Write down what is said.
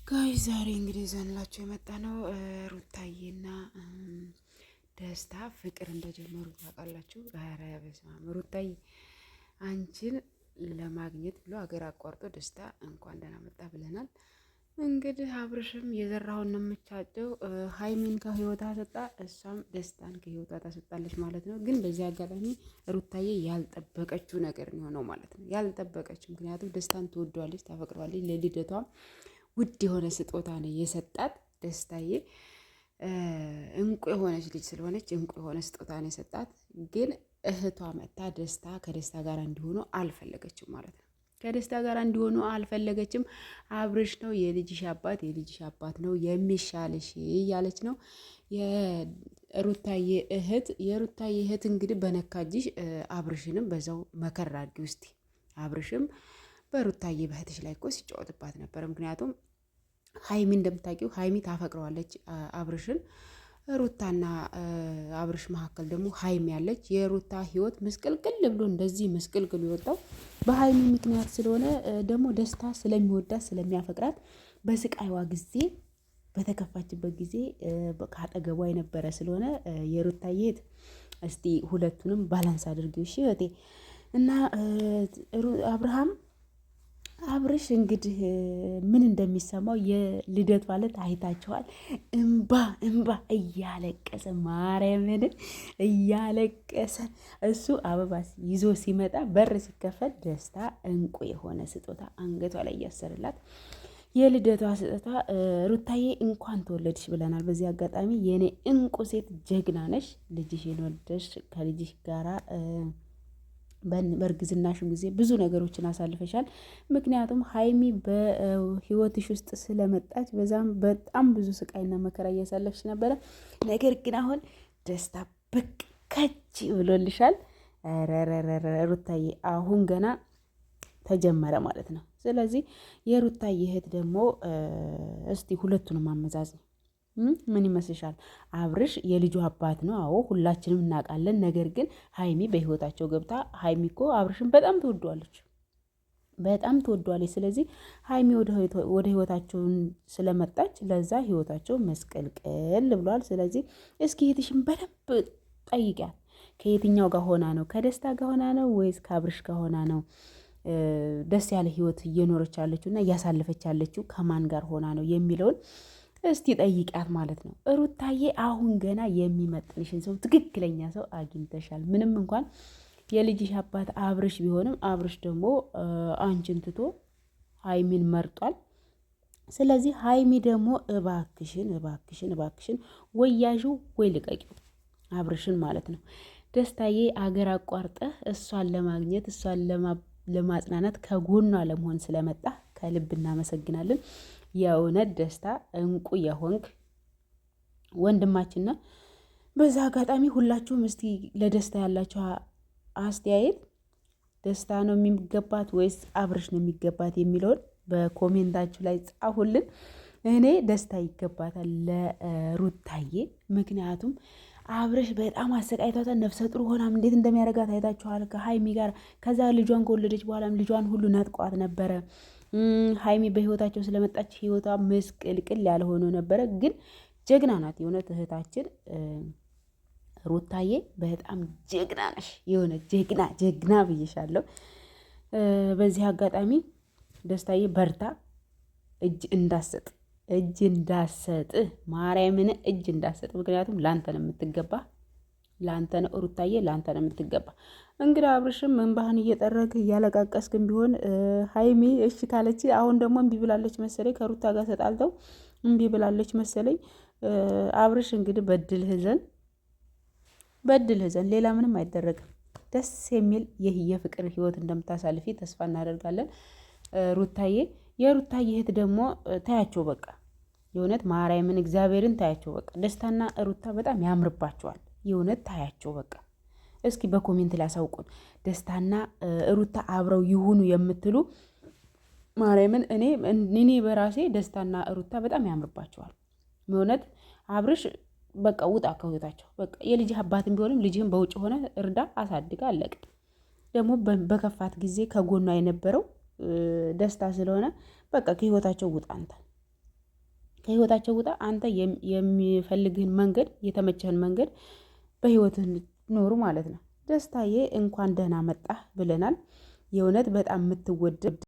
ጋይ ዛሬ እንግዲህ ዘንላችሁ የመጣ ነው ሩታዬና ደስታ ፍቅር እንደጀመሩ ታውቃላችሁ። ኧረ በስመ አብ ሩታዬ አንቺን ለማግኘት ብሎ ሀገር አቋርጦ ደስታ እንኳን ደህና መጣ ብለናል። እንግዲህ አብርሽም የዘራውን ነው የምቻጨው። ሀይሚን ከህይወቷ አሰጣ፣ እሷም ደስታን ከህይወቷ ታሰጣለች ማለት ነው። ግን በዚህ አጋጣሚ ሩታዬ ያልጠበቀችው ነገር ነው የሆነው ማለት ነው። ያልጠበቀችው ምክንያቱም ደስታን ትወደዋለች፣ ታፈቅረዋለች። ለልደቷም ውድ የሆነ ስጦታ ነው የሰጣት። ደስታዬ እንቁ የሆነች ልጅ ስለሆነች እንቁ የሆነ ስጦታ ነው የሰጣት። ግን እህቷ መጥታ ደስታ ከደስታ ጋር እንዲሆኑ አልፈለገችም ማለት ነው። ከደስታ ጋር እንዲሆኑ አልፈለገችም። አብርሽ ነው የልጅሽ አባት፣ የልጅሽ አባት ነው የሚሻልሽ እያለች ነው የሩታዬ እህት እንግዲህ በነካጅሽ አብርሽንም በዛው መከራ አድርጊ ውስጥ አብርሽም በሩታዬ በእህትሽ ላይ እኮ ሲጫወትባት ነበር። ምክንያቱም ሀይሚ እንደምታውቂው ሀይሚ ታፈቅረዋለች አብርሽን። ሩታና አብርሽ መካከል ደግሞ ሀይሚ ያለች። የሩታ ህይወት ምስቅልቅል ብሎ እንደዚህ ምስቅልቅል የወጣው በሀይሚ ምክንያት ስለሆነ ደግሞ ደስታ ስለሚወዳት ስለሚያፈቅራት በስቃይዋ ጊዜ በተከፋችበት ጊዜ ከአጠገቧ የነበረ ስለሆነ የሩታዬ እህት እስቲ ሁለቱንም ባላንስ አድርጊው እሺ እህቴ። እና አብርሽ እንግዲህ ምን እንደሚሰማው የልደት ማለት አይታችኋል። እንባ እያለቀሰ ማርያምን እያለቀሰ እሱ አበባ ይዞ ሲመጣ በር ሲከፈት ደስታ እንቁ የሆነ ስጦታ አንገቷ ላይ እያሰርላት የልደቷ ስጦታ። ሩታዬ እንኳን ተወለድሽ ብለናል። በዚህ አጋጣሚ የኔ እንቁ ሴት ጀግና ነሽ። ልጅሽን ወልደሽ ከልጅሽ ጋራ በእርግዝናሽም ጊዜ ብዙ ነገሮችን አሳልፈሻል። ምክንያቱም ሀይሚ በህይወትሽ ውስጥ ስለመጣች በዛም በጣም ብዙ ስቃይና መከራ እያሳለፍሽ ነበረ። ነገር ግን አሁን ደስታ ብቅ ከች ብሎልሻል። ሩታዬ አሁን ገና ተጀመረ ማለት ነው። ስለዚህ የሩታዬ እህት ደግሞ እስቲ ሁለቱንም አመዛዝኝ። ምን ይመስልሻል? አብርሽ የልጁ አባት ነው። አዎ ሁላችንም እናውቃለን። ነገር ግን ሀይሚ በህይወታቸው ገብታ ሀይሚ እኮ አብርሽን በጣም ትወደዋለች፣ በጣም ትወደዋለች። ስለዚህ ሀይሚ ወደ ህይወታቸውን ስለመጣች ለዛ ህይወታቸው መስቀልቅል ብሏል። ስለዚህ እስኪ እህትሽን በደንብ ጠይቂያት። ከየትኛው ጋር ሆና ነው? ከደስታ ጋር ሆና ነው ወይስ ከአብርሽ ጋር ሆና ነው ደስ ያለ ህይወት እየኖረች ያለችው እና እያሳለፈች ያለችው ከማን ጋር ሆና ነው የሚለውን እስቲ ጠይቂያት ማለት ነው። ሩታዬ አሁን ገና የሚመጥንሽን ሰው ትክክለኛ ሰው አግኝተሻል። ምንም እንኳን የልጅሽ አባት አብርሽ ቢሆንም አብርሽ ደግሞ አንቺን ትቶ ሀይሚን መርጧል። ስለዚህ ሀይሚ ደግሞ እባክሽን ወይ ያዥው ወይ ልቀቂው አብርሽን ማለት ነው። ደስታዬ አገር አቋርጠህ እሷን ለማግኘት እሷን ለማጽናናት ከጎኗ ለመሆን ስለመጣ ከልብ እናመሰግናለን። የእውነት ደስታ እንቁ የሆንክ ወንድማችንና በዛ አጋጣሚ ሁላችሁም እስቲ ለደስታ ያላችሁ አስተያየት ደስታ ነው የሚገባት ወይስ አብርሽ ነው የሚገባት የሚለውን በኮሜንታችሁ ላይ ጻፉልን። እኔ ደስታ ይገባታል ለሩታዬ። ምክንያቱም አብርሽ በጣም አሰቃይቷታል። ነፍሰ ጥሩ ሆናም እንዴት እንደሚያደርጋት አይታችኋል ከሀይሚ ጋር። ከዛ ልጇን ከወለደች በኋላም ልጇን ሁሉ ነጥቋት ነበረ። ሀይሚ በህይወታቸው ስለመጣች ህይወቷ ምስቅልቅል ያለ ሆኖ ነበረ። ግን ጀግና ናት የእውነት እህታችን ሩታዬ፣ በጣም ጀግና ነሽ። የሆነ ጀግና ብዬሻለሁ። በዚህ አጋጣሚ ደስታዬ በርታ፣ እጅ እንዳሰጥ ማርያምን እጅ እንዳሰጥ። ምክንያቱም ላንተ ነው የምትገባ፣ ላንተ ነው ሩታዬ፣ ላንተ ነው የምትገባ። እንግዲህ አብርሽም እንባህን እየጠረግ እያለቃቀስክም ቢሆን ሀይሚ እሺ ካለች፣ አሁን ደግሞ እምቢ ብላለች መሰለኝ። ከሩታ ጋር ተጣልተው እምቢ ብላለች መሰለኝ። አብርሽ እንግዲህ በድልህ ዘንድ ሌላ ምንም አይደረግም። ደስ የሚል ይህ የፍቅር ህይወት እንደምታሳልፊ ተስፋ እናደርጋለን ሩታዬ። የሩታዬ እህት ደግሞ ታያቸው በቃ የእውነት ማርያምን እግዚአብሔርን ታያቸው በቃ። ደስታና ሩታ በጣም ያምርባቸዋል የእውነት ታያቸው በቃ። እስኪ በኮሜንት ላይ አሳውቁን። ደስታና ሩታ አብረው ይሁኑ የምትሉ ማርያምን እኔ በራሴ ደስታና ሩታ በጣም ያምርባቸዋል የእውነት። አብርሽ በቃ ውጣ ከህይወታቸው በቃ። የልጅህ አባትም ቢሆንም ልጅህን በውጭ ሆነ እርዳ፣ አሳድጋ፣ አለቅ። ደግሞ በከፋት ጊዜ ከጎኗ የነበረው ደስታ ስለሆነ በቃ ከህይወታቸው ውጣ አንተ። ከህይወታቸው ውጣ። አንተ የሚፈልግህን መንገድ የተመቸህን መንገድ በህይወትህ ኖሩ ማለት ነው። ደስታዬ እንኳን ደህና መጣህ ብለናል። የእውነት በጣም የምትወደድ